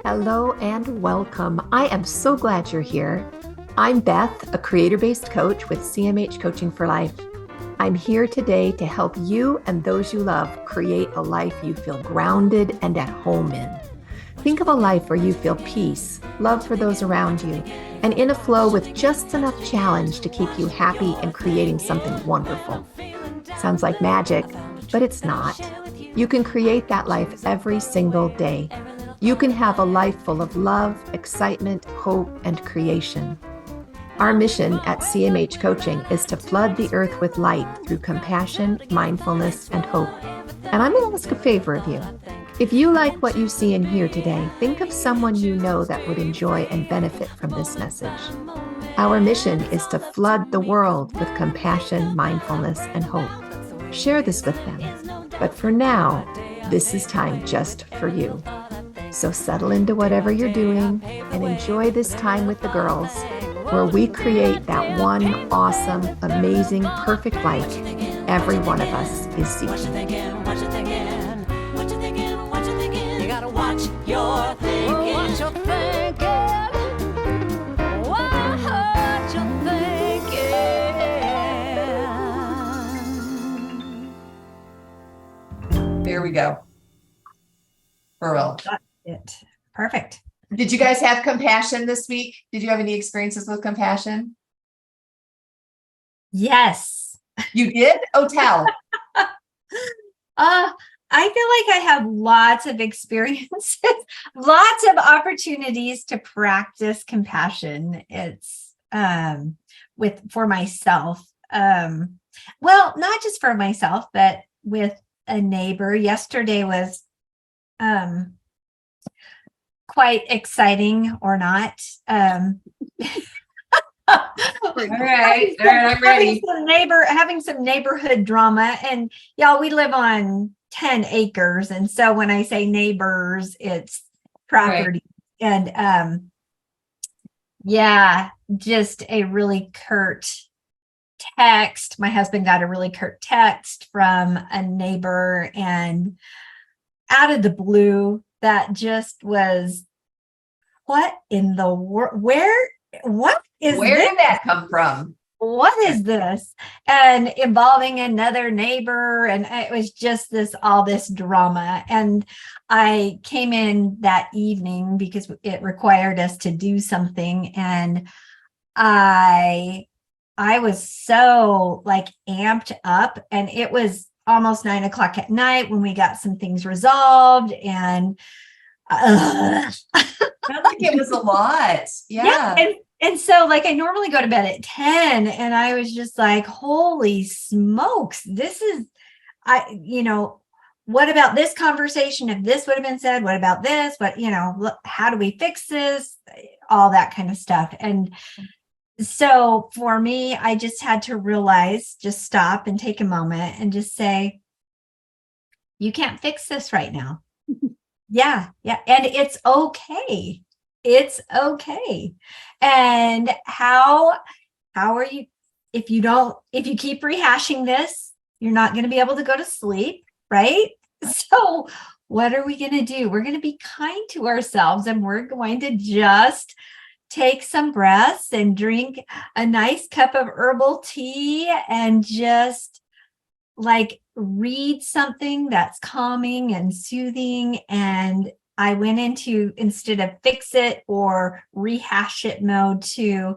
Hello and welcome. I am so glad you're here. I'm Beth, a creator-based coach with CMH Coaching for Life. I'm here today to help you and those you love create a life you feel grounded and at home in. Think of a life where you feel peace, love for those around you, and in a flow with just enough challenge to keep you happy and creating something wonderful. Sounds like magic, but it's not. You can create that life every single day. You can have a life full of love, excitement, hope, and creation. Our mission at CMH Coaching is to flood the earth with light through compassion, mindfulness, and hope. And I'm going to ask a favor of you. If you like what you see and hear today, think of someone you know that would enjoy and benefit from this message. Our mission is to flood the world with compassion, mindfulness, and hope. Share this with them. But for now, this is time just for you. So settle into whatever you're doing and enjoy this time with the girls, where we create that one awesome, amazing, perfect life every one of us is seeking. You gotta watch your thinking. Watch your thinking. Watch your thinking. There we go. For real. It. Perfect. Did you guys have compassion this week? Did you have any experiences with compassion? Yes. You did? Oh, tell. I feel like I have lots of experiences, lots of opportunities to practice compassion. It's for myself. Well, not just for myself, but with a neighbor. Yesterday was quite exciting, or not. All right, I'm ready. Having some neighborhood drama, and y'all, we live on 10 acres, and so when I say neighbors, it's property. Right. And just a really curt text. My husband got a really curt text from a neighbor, and out of the blue, that just was, what in the world? Where did that come from? What is this? And involving another neighbor. And it was just all this drama. And I came in that evening because it required us to do something. And I was so amped up, and it was almost 9:00 at night when we got some things resolved. And Sounds like it was a lot. Yeah. And so I normally go to bed at 10, and I was just like, holy smokes, this is, what about this conversation? If this would have been said, what about this? What, how do we fix this? All that kind of stuff. And so for me, I just had to realize, just stop and take a moment and just say, you can't fix this right now. Yeah. And it's okay. It's okay. And how are you, if you keep rehashing this, you're not going to be able to go to sleep, right? So what are we going to do? We're going to be kind to ourselves, and we're going to just take some breaths and drink a nice cup of herbal tea, and just read something that's calming and soothing. And I went into, instead of fix it or rehash it mode, to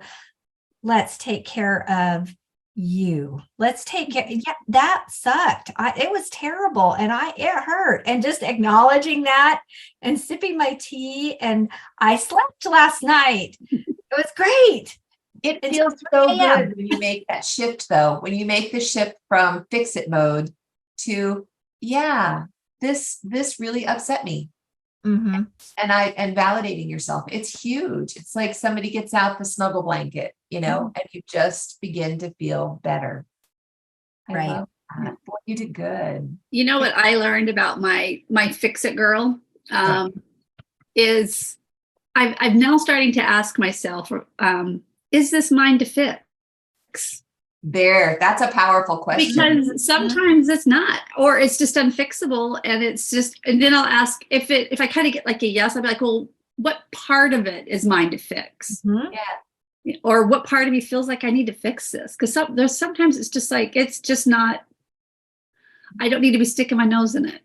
let's take care of you. Let's take care. Yeah, that sucked. It was terrible, and it hurt. And just acknowledging that and sipping my tea, and I slept last night. It was great. It feels so good when you make that shift, though. When you make the shift from fix it mode to, this really upset me. Mm-hmm. And validating yourself. It's huge. It's like somebody gets out the snuggle blanket, and you just begin to feel better. I love that. Boy, you did good. You know what I learned about my fix it girl is I'm now starting to ask myself, is this mine to fix? That's a powerful question. Because sometimes it's not, or it's just unfixable, and it's just, and then I'll ask if I kind of get a yes, I'll be like, well, what part of it is mine to fix? Mhm. Yeah. Or what part of me feels like I need to fix this? Because there's sometimes it's just like, it's just not, I don't need to be sticking my nose in it,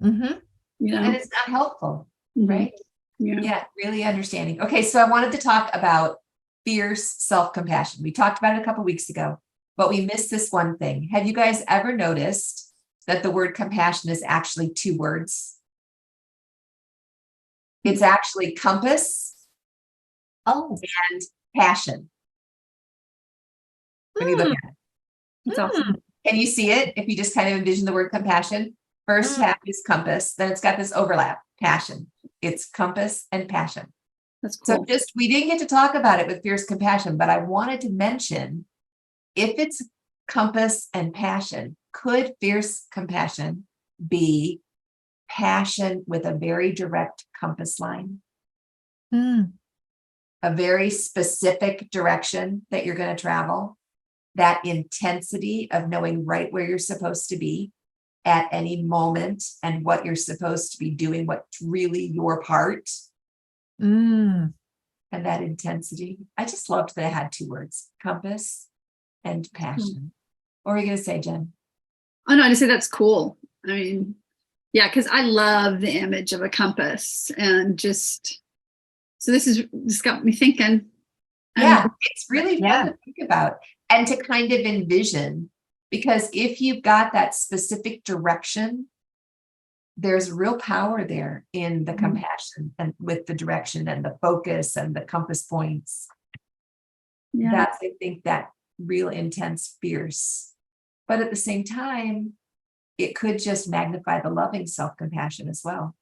Mhm. you know? And it's not helpful, Mhm. right? Yeah. Yeah, really understanding. Okay, so I wanted to talk about fierce self-compassion. We talked about it a couple of weeks ago, but we missed this one thing. Have you guys ever noticed that the word compassion is actually 2 words? It's actually compass Oh. and passion. When you look at it, It's awesome. can you see it? If you just kind of envision the word compassion, first half is compass, then it's got this overlap, passion. It's compass and passion. That's So cool. we didn't get to talk about it with fierce compassion, but I wanted to mention if it's compass and passion, could fierce compassion be passion with a very direct compass line, Mm. a very specific direction that you're going to travel, that intensity of knowing right where you're supposed to be at any moment and what you're supposed to be doing, what's really your part, Mm. and that intensity. I just loved that it had 2 words, compass and passion. What were you going to say, Jen? Oh, no, I just say that's cool. I mean, yeah, because I love the image of a compass and just, so this got me thinking. Yeah, it's really fun Yeah. to think about and to kind of envision, because if you've got that specific direction, there's real power there in the compassion and with the direction and the focus and the compass points. Yeah. That's, I think, that real intense, fierce. But at the same time, it could just magnify the loving self-compassion as well.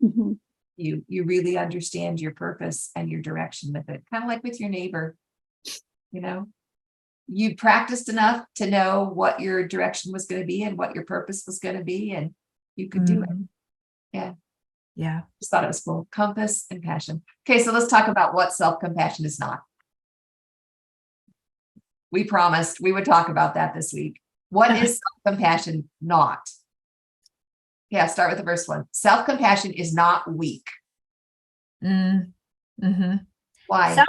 Mhm. You really understand your purpose and your direction with it, kind of like with your neighbor. You know, you practiced enough to know what your direction was going to be and what your purpose was going to be, and you could do it. Mhm. Yeah. Yeah. Just thought it was cool. Compass and passion. Okay, so let's talk about what self-compassion is not. We promised we would talk about that this week. What is self-compassion not? Yeah, start with the first one. Self-compassion is not weak. Mm. Mhm. Why? So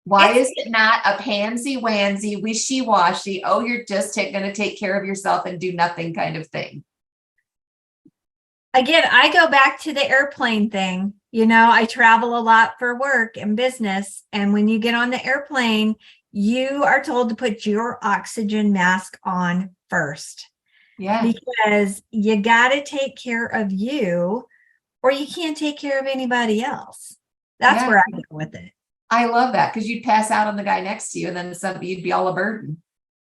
Why it's- is it not a pansy-wansy, wishy-washy, oh, you're just going to take care of yourself and do nothing kind of thing? again, I go back to the airplane thing. You know, I travel a lot for work and business. And when you get on the airplane, you are told to put your oxygen mask on first Yeah, because you got to take care of you or you can't take care of anybody else. That's Yeah. where I go with it. I love that, because you'd pass out on the guy next to you and then you'd be all a burden.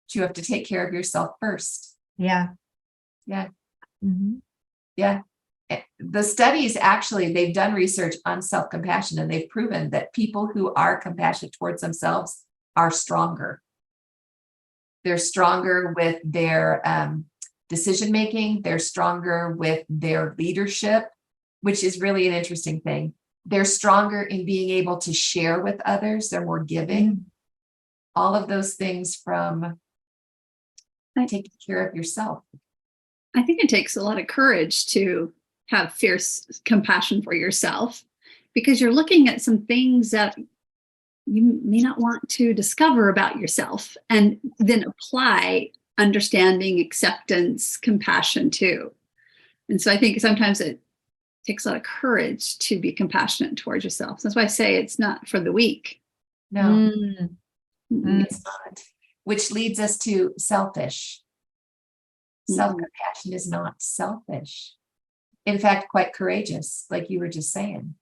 But you have to take care of yourself first. Yeah. Yeah. Mhm. Yeah. The studies, actually, they've done research on self-compassion, and they've proven that people who are compassionate towards themselves are stronger. They're stronger with their decision making. They're stronger with their leadership, which is really an interesting thing. They're stronger in being able to share with others. They're more giving. All of those things from taking care of yourself. I think it takes a lot of courage to have fierce compassion for yourself, because you're looking at some things that you may not want to discover about yourself and then apply understanding, acceptance, compassion too. And so I think sometimes it takes a lot of courage to be compassionate towards yourself. That's why I say it's not for the weak. No, Mm. Mm. it's not. Which leads us to selfish. Self-compassion is not selfish. In fact, quite courageous, like you were just saying.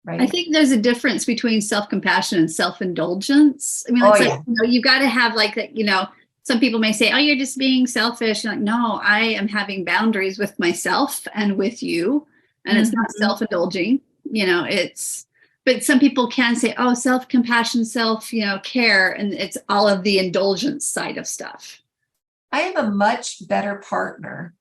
Right? I think there's a difference between self-compassion and self-indulgence. I mean, Oh, it's like, yeah. you got to have like that, some people may say, oh, you're just being selfish. Like, no, I am having boundaries with myself and with you. And it's not Mhm. self-indulging, but some people can say, oh, self-compassion, care. And it's all of the indulgence side of stuff. I am a much better partner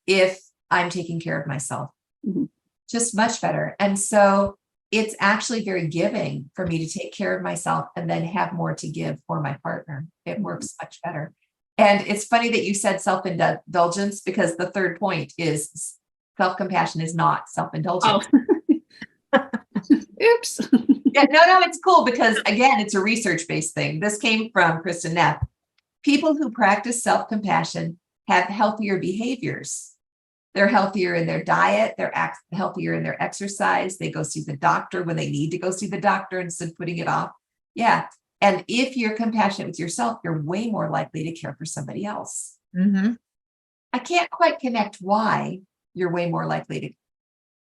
if I'm taking care of myself. Mhm. Just much better. And so it's actually very giving for me to take care of myself and then have more to give for my partner. It works much better. And it's funny that you said self-indulgence, because the third point is Self-compassion is not self-indulgence. Oops. Yeah, no, it's cool because again, it's a research-based thing. This came from Kristen Neff. People who practice self-compassion have healthier behaviors. They're healthier in their diet. They're healthier in their exercise. They go see the doctor when they need to go see the doctor instead of putting it off. Yeah. And if you're compassionate with yourself, you're way more likely to care for somebody else. Mm-hmm. I can't quite connect why you're way more likely to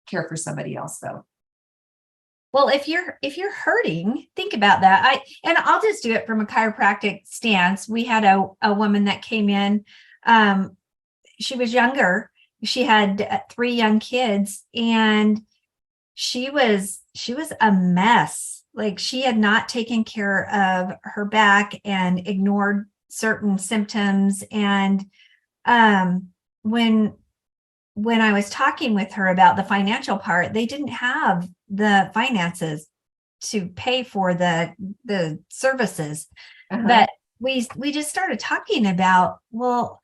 care for somebody else, though. Well, if you're hurting, think about that. I'll just do it from a chiropractic stance. We had a woman that came in. She was younger. She had 3 young kids, and she was a mess. Like, she had not taken care of her back and ignored certain symptoms. And when I was talking with her about the financial part, they didn't have the finances to pay for the services. But we just started talking about, well,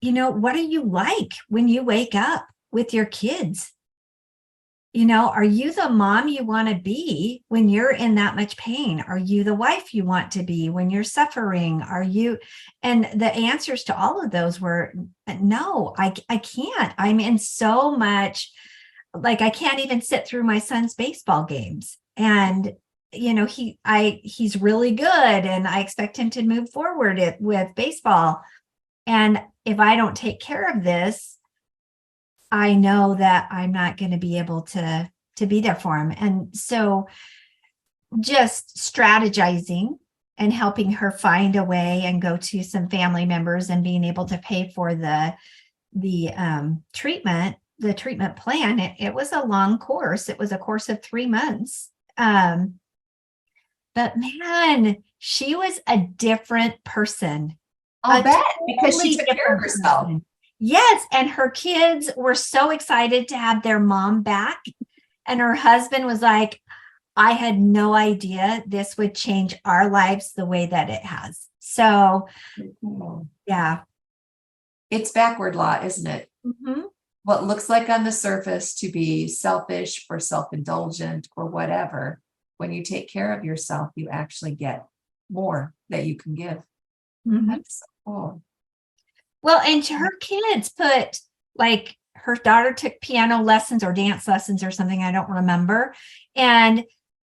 what are you like when you wake up with your kids? Are you the mom you want to be when you're in that much pain? Are you the wife you want to be when you're suffering? And the answers to all of those were, no, I can't. I'm in so much, like, I can't even sit through my son's baseball games. And, he's really good, and I expect him to move forward with baseball. And if I don't take care of this, I know that I'm not going to be able to be there for him. And so just strategizing and helping her find a way and go to some family members and being able to pay for the treatment plan. It was a long course. It was a course of 3 months. But man, she was a different person. I'll bet, because she took care of herself. Yes. And her kids were so excited to have their mom back. And her husband was like, I had no idea this would change our lives the way that it has. So, yeah. It's backward law, isn't it? Mm-hmm. What looks like on the surface to be selfish or self-indulgent or whatever, when you take care of yourself, you actually get more that you can give. Mm-hmm. That's so cool. Well, and her kids put, like, her daughter took piano lessons or dance lessons or something, I don't remember. And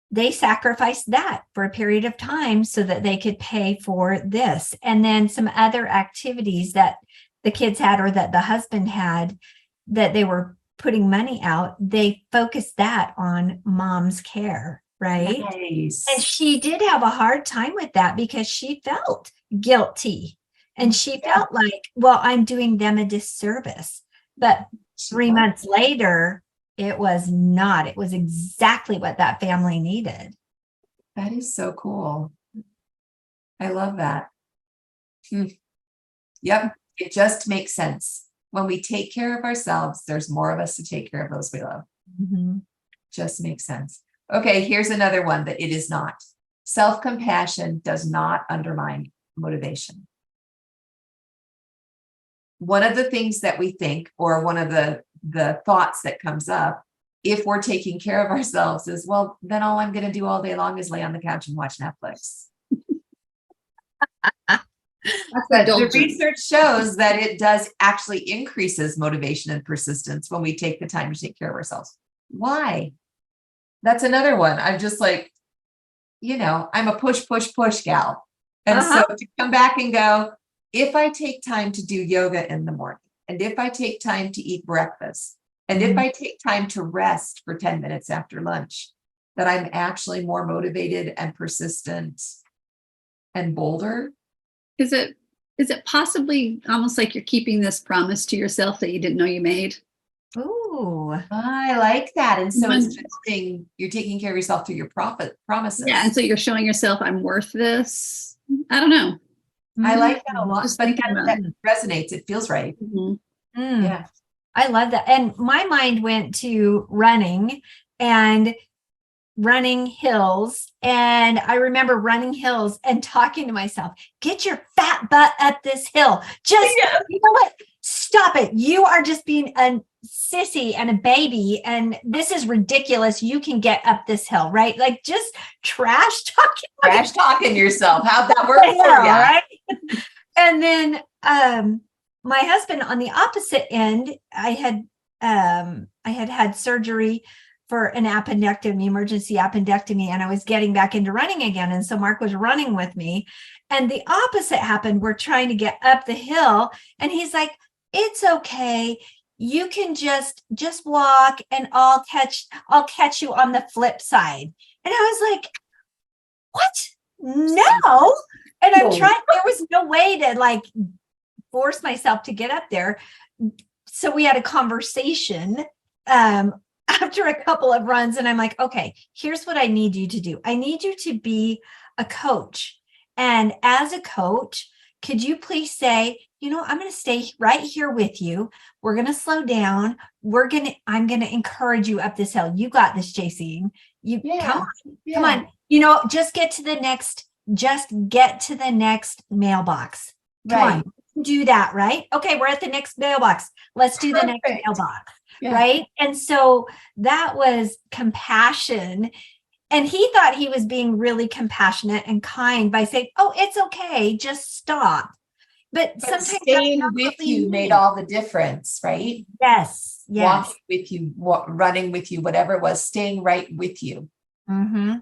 they sacrificed that for a period of time so that they could pay for this. And then some other activities that the kids had, or that the husband had, that they were putting money out, they focused that on mom's care, right? Nice. And she did have a hard time with that because she felt guilty. And she felt like, well, I'm doing them a disservice. But 3 months later, it was not. It was exactly what that family needed. That is so cool. I love that. Yep. It just makes sense. When we take care of ourselves, there's more of us to take care of those we love. Mm-hmm. Just makes sense. Okay, here's another one that it is not. Self-compassion does not undermine motivation. One of the things that we think, or one of the thoughts that comes up, if we're taking care of ourselves, is, well, then all I'm going to do all day long is lay on the couch and watch Netflix. But the research shows that it does actually increases motivation and persistence when we take the time to take care of ourselves. Why? That's another one. I'm just like, I'm a push gal. And so to come back and go, if I take time to do yoga in the morning, and if I take time to eat breakfast, and if I take time to rest for 10 minutes after lunch, that I'm actually more motivated and persistent and bolder. Is it possibly almost like you're keeping this promise to yourself that you didn't know you made? Ooh, I like that. And so it's building, you're taking care of yourself through your promises. Yeah. And so you're showing yourself, I'm worth this. I don't know. I like that a lot. Just But thinking that resonates. It feels right. Mm-hmm. Yeah. I love that. And my mind went to running and running hills. And I remember running hills and talking to myself, get your fat butt up this hill. Just, you know what? Stop it. You are just being a sissy and a baby. And this is ridiculous. You can get up this hill, right? Like just trash talking. Trash talking yourself. How'd that work the for hill, you? right? And then my husband on the opposite end, I had surgery for an appendectomy, emergency appendectomy, and I was getting back into running again. And so Mark was running with me. And the opposite happened. We're trying to get up the hill. And he's like, it's okay. You can just walk and I'll catch you on the flip side. And I was like, what? No. And I'm trying, there was no way to like force myself to get up there. So we had a conversation after a couple of runs, and I'm like, okay, here's what I need you to do. I need you to be a coach. And as a coach, could you please say, I'm going to stay right here with you. We're going to slow down. I'm going to encourage you up this hill. You got this, Jaycine. Come on. Just get to the next mailbox. Come on. Do that, right? Okay, we're at the next mailbox. Let's do the next mailbox. Yeah. Right. And so that was compassion. And he thought he was being really compassionate and kind by saying, oh, it's okay, just stop. But sometimes staying with you made all the difference, right? Yes. Walking with you, running with you, whatever it was, staying right with you. Mm-hmm.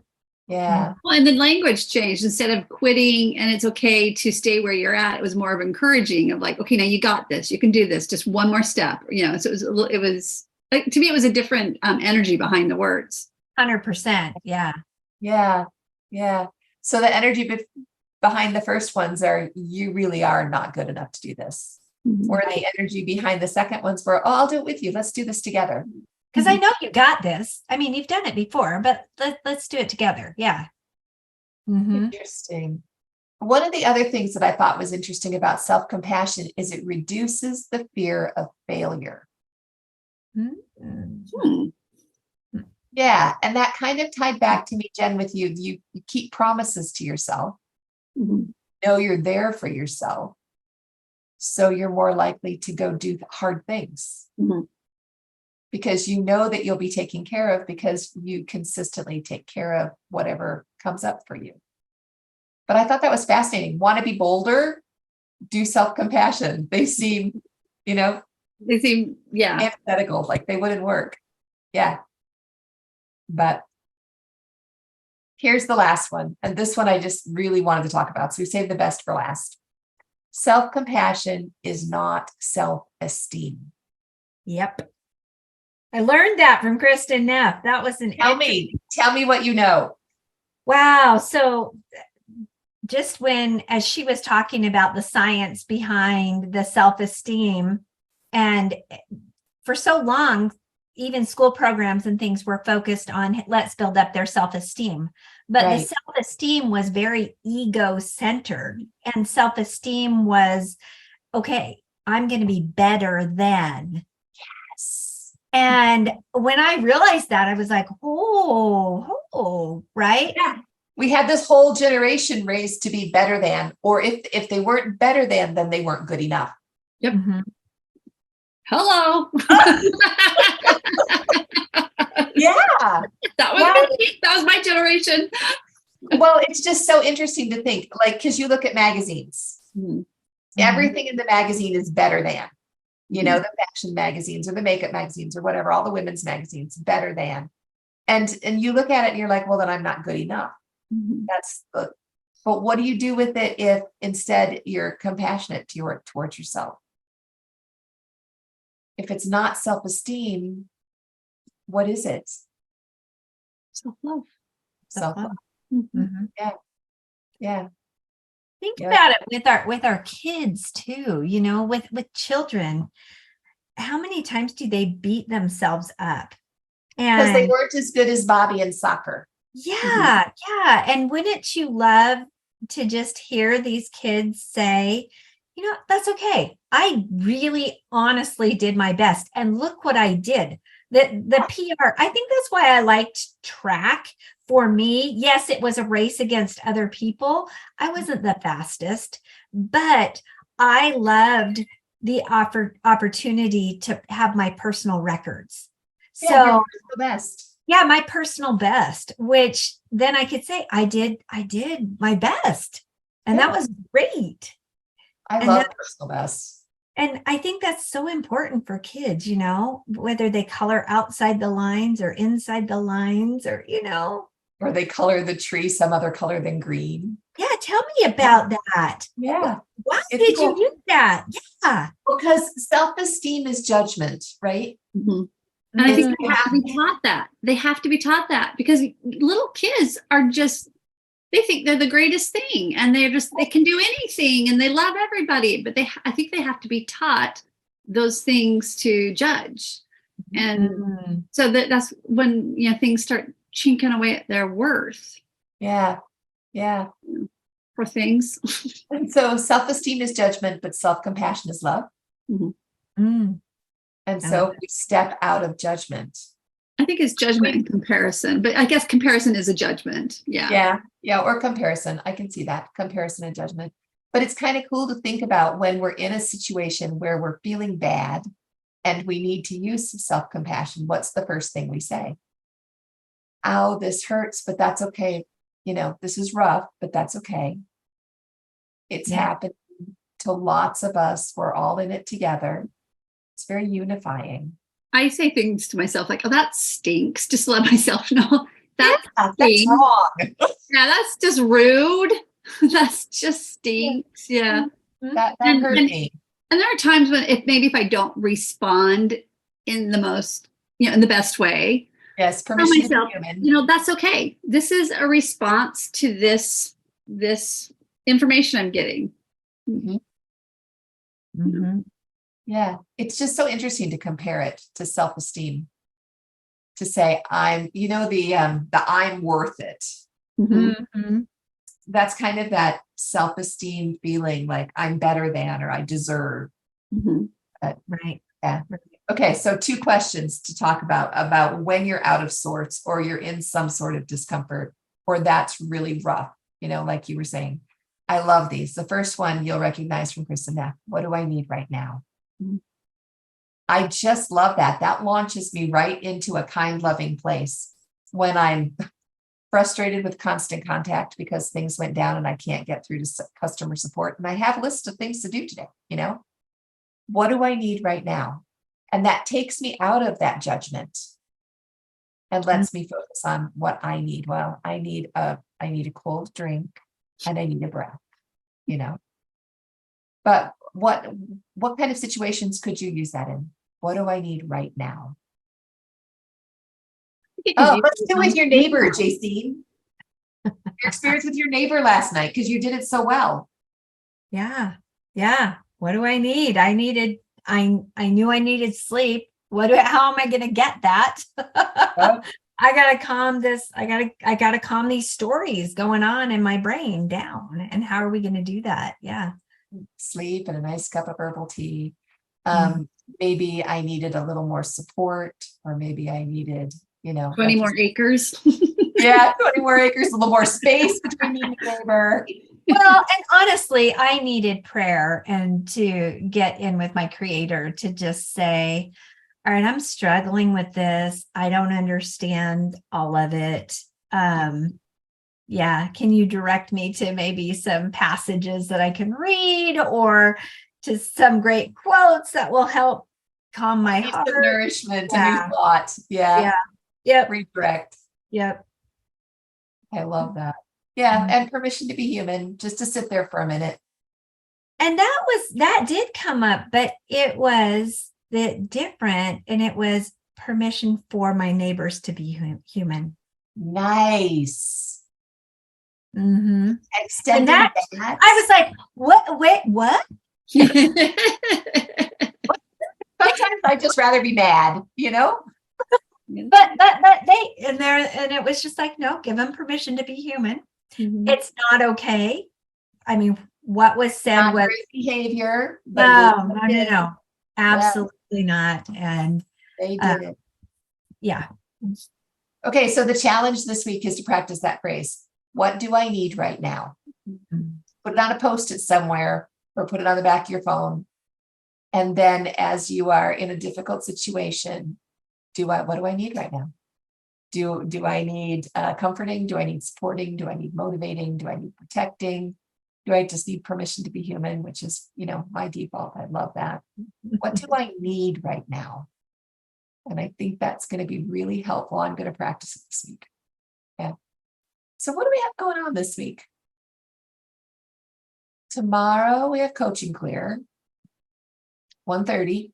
Yeah. Well, and the language changed. Instead of quitting and it's okay to stay where you're at, it was more of encouraging of like, okay, now you got this, you can do this, just one more step, so it was like, to me, it was a different energy behind the words. 100%. Yeah. Yeah. Yeah. So the energy behind the first ones are, you really are not good enough to do this. Mm-hmm. Or the energy behind the second ones were, oh, I'll do it with you. Let's do this together. Because I know you got this. I mean, you've done it before, but let's do it together. Yeah. Mm-hmm. Interesting. One of the other things that I thought was interesting about self-compassion is it reduces the fear of failure. Mm-hmm. Yeah. And that kind of tied back to me, Jen, with you. You keep promises to yourself. Mm-hmm. Know you're there for yourself. So you're more likely to go do hard things. Mm-hmm. Because you know that you'll be taken care of because you consistently take care of whatever comes up for you. But I thought that was fascinating. Want to be bolder? Do self-compassion. They seem, antithetical, like they wouldn't work. Yeah. But here's the last one. And this one I just really wanted to talk about. So we saved the best for last. Self-compassion is not self-esteem. Yep. I learned that from Kristen Neff. That was tell me what you know. Wow. So just as she was talking about the science behind the self-esteem, and for so long, even school programs and things were focused on let's build up their self-esteem. But the self-esteem was very ego-centered, and self-esteem was, okay, I'm going to be better than. Yes. And when I realized that, I was like, oh, right? Yeah. We had this whole generation raised to be better than, or if they weren't better than, then they weren't good enough. Yep. Mm-hmm. Hello. Yeah. That was my generation. Well, it's just so interesting to think, like, because you look at magazines, mm-hmm. Everything in the magazine is better than. The fashion magazines or the makeup magazines or whatever, all the women's magazines, better than. And you look at it and you're like, well, then I'm not good enough. Mm-hmm. But what do you do with it if instead you're compassionate towards yourself? If it's not self-esteem, what is it? Self-love. Self-love. Mm-hmm. Yeah. Yeah. Think about it with our kids too, with children. How many times do they beat themselves up? Because they weren't as good as Bobby in soccer. Yeah. Mm-hmm. Yeah. And wouldn't you love to just hear these kids say, that's okay. I really honestly did my best. And look what I did. The PR, I think that's why I liked track. For me, yes, it was a race against other people. I wasn't the fastest, but I loved the opportunity to have my personal records. Yeah, So your personal best. yeah, my personal best, which then I could say I did my best. And that Yeah. was great. I And love that- personal best. And I think that's so important for kids, whether they color outside the lines or inside the lines or, Or they color the tree some other color than green. Yeah, tell me about that. Yeah. Why It's did cool. you do that? Yeah. Because self-esteem is judgment, right? Mhm. And I think It's- they have to be taught that. They have to be taught that because little kids are just, they think they're the greatest thing and they can do anything and they love everybody. But I think they have to be taught those things to judge. And Mhm. so that's when, things start chinking away at their worth Yeah. Yeah. for things. And so self-esteem is judgment, but self-compassion is love. Mm. And I so love we step out of judgment. I think it's judgment and comparison, but I guess comparison is a judgment. Yeah. Yeah. Yeah. Or comparison. I can see that comparison and judgment. But it's kind of cool to think about when we're in a situation where we're feeling bad and we need to use some self-compassion. What's the first thing we say? Oh, this hurts, but that's okay. This is rough, but that's okay. It's Yeah. happened to lots of us. We're all in it together. It's very unifying. I say things to myself like, oh, that stinks. Just to let myself know that That's stinks. wrong. Yeah, that's just rude. That's just stinks. Yeah. That And- hurt and- me. And there are times when if I don't respond in the most, in the best way, Yes, tell permission to be myself, human. that's okay. This is a response to this information I'm getting. Mhm. Yeah, it's just so interesting to compare it to self-esteem. To say the I'm worth it. Mhm. That's kind of that self-esteem feeling like I'm better than or I deserve. Mhm. Right. Yeah. Okay, so 2 questions to talk about when you're out of sorts or you're in some sort of discomfort or that's really rough, like you were saying. I love these. The first one you'll recognize from Chris and Beth. What do I need right now? Mhm. I just love that. That launches me right into a kind, loving place when I'm frustrated with constant contact because things went down and I can't get through to customer support. And I have a list of things to do today, What do I need right now? And that takes me out of that judgment and lets me focus on what I need. Well, I need a cold drink and I need a breath, But what kind of situations could you use that in? What do I need right now? Oh, let's do it with your neighbor, Jaycine. Your experience with your neighbor last night because you did it so well. Yeah. Yeah. What do I need? I knew I needed sleep. How am I going to get that? I got to calm this. I got to calm these stories going on in my brain down. And how are we going to do that? Yeah. Sleep and a nice cup of herbal tea. Mhm. Maybe I needed a little more support, or maybe I needed, 20 more acres. 20 more acres, a little more space between me and the neighbor. Well, and honestly, I needed prayer and to get in with my creator to just say, all right, I'm struggling with this. I don't understand all of it. Yeah, can you direct me to maybe some passages that I can read or to some great quotes that will help calm my Need heart? some nourishment, a Yeah. new thought. Yeah. Yep. Redirect. Yep. I love that. Yeah. Mhm. And permission to be human, just to sit there for a minute. And that did come up, but it was different, and it was permission for my neighbors to be human. Nice. Mm-hmm. Extending that- that. I was like, what? Wait, what? Sometimes I'd just rather be mad, But and it was just like, no, give them permission to be human. Mhm. It's not okay. I mean, what was said Not was great behavior. But no, absolutely not. And they did it. yeah. Okay, so the challenge this week is to practice that phrase. What do I need right now? Mhm. Put it on a post-it somewhere or put it on the back of your phone. And then as you are in a difficult situation, what do I need right now? Do I need comforting? Do I need supporting? Do I need motivating? Do I need protecting? Do I just need permission to be human, which is, my default. I love that. What do I need right now? And I think that's going to be really helpful. I'm going to practice it this week. Yeah. So what do we have going on this week? Tomorrow we have Coaching Clear, 1:30.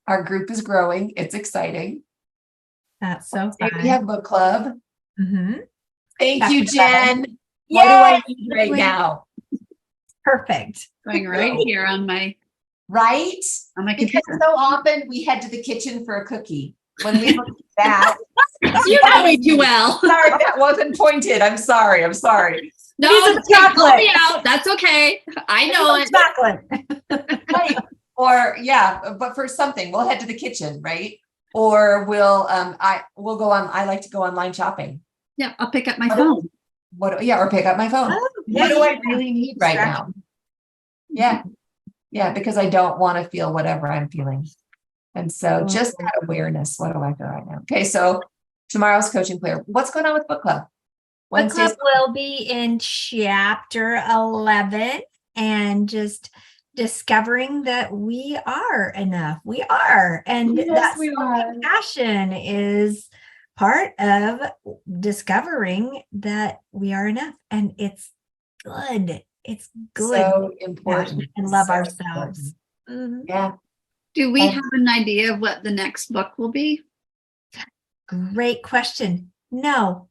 Our group is growing. It's exciting. That's so fun. We have book club. Mm-hmm. Thank you, Jen. What do I need right now? Perfect. Going right here on my Right? computer. Because so often we head to the kitchen for a cookie. When we look at that, You know me too well. sorry, that wasn't pointed. I'm sorry. No, Piece of chocolate. call me out. That's okay. I know it. Chocolate. Right. Or but for something, we'll head to the kitchen, right? Or we'll go on. I like to go online shopping. Yeah, I'll pick up my phone. Or pick up my phone. Oh, What do I really need right now? Yeah, because I don't want to feel whatever I'm feeling. And so just that awareness, what do I feel right now? Okay, so tomorrow's Coaching Clear. What's going on with book club? Book club will be in chapter 11 and just discovering that we are enough. We are. And Yes, we are. compassion is part of discovering that we are enough. And it's good. It's good. So important. And love So ourselves. important. Yeah. Do we have an idea of what the next book will be? Great question. No.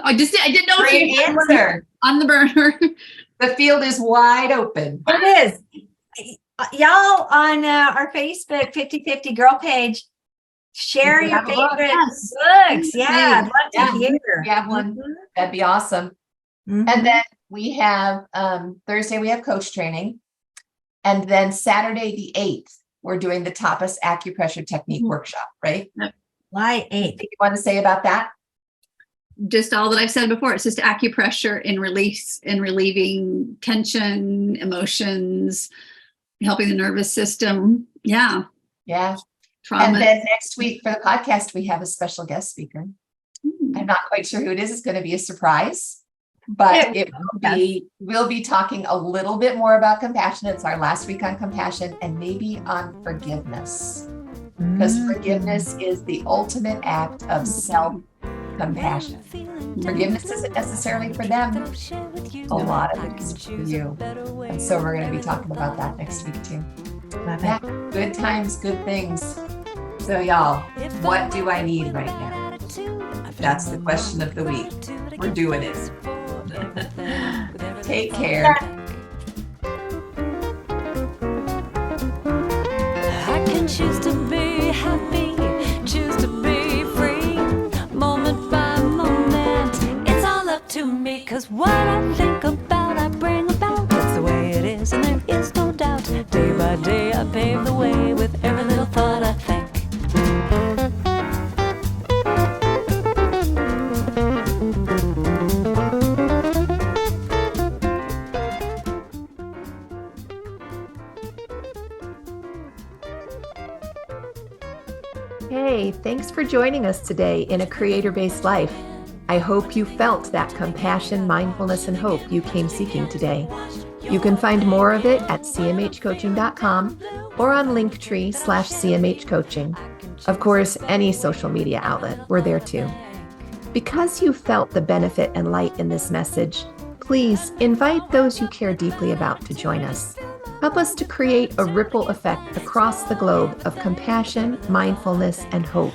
I didn't know Great if you answer. on the burner. The field is wide open. It is. Y'all on our Facebook 50/50 Girl page, share You your have a book. favorite Yes. books. Yeah, I'd love Yeah. to hear. You have one. That'd be awesome. Mhm. And then we have Thursday, we have coach training. And then Saturday, the 8th, we're doing the tapas acupressure technique workshop, right? July 8th. Anything you want to say about that? Just all that I've said before. It's just acupressure in relieving tension, emotions, helping the nervous system. Yeah. Yeah. Trauma. And then next week for the podcast, we have a special guest speaker. I'm not quite sure who it is. It's going to be a surprise, but we'll be talking a little bit more about compassion. It's our last week on compassion and maybe on forgiveness, because forgiveness is the ultimate act of self-compassion. Forgiveness isn't necessarily for them. A lot of it is for you. And so we're going to be talking about that next week too. Yeah, good times, good things. So y'all, what do I need right now? That's the question of the week. We're doing it. Take care. I can choose to be happy, choose to be free, moment by moment. It's all up to me, 'cause what I think about, I bring about. That's the way it is, and there is no doubt. Day by day, I pave the way with every little thought I think. Hey, thanks for joining us today in A Creator-Based Life. I hope you felt that compassion, mindfulness, and hope you came seeking today. You can find more of it at cmhcoaching.com or on linktree/cmhcoaching. Of course, any social media outlet, we're there too. Because you felt the benefit and light in this message, please invite those you care deeply about to join us. Help us to create a ripple effect across the globe of compassion, mindfulness, and hope.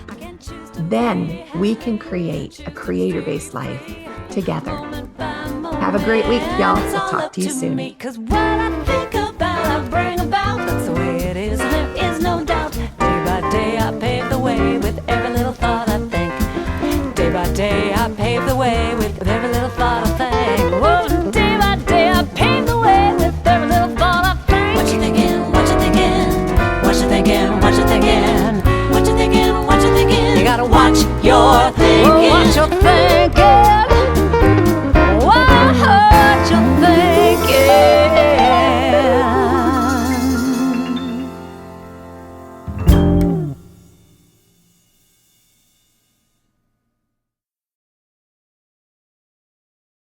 Then we can create a creator-based life together. Have a great week, y'all. We'll talk to you soon. Because what I think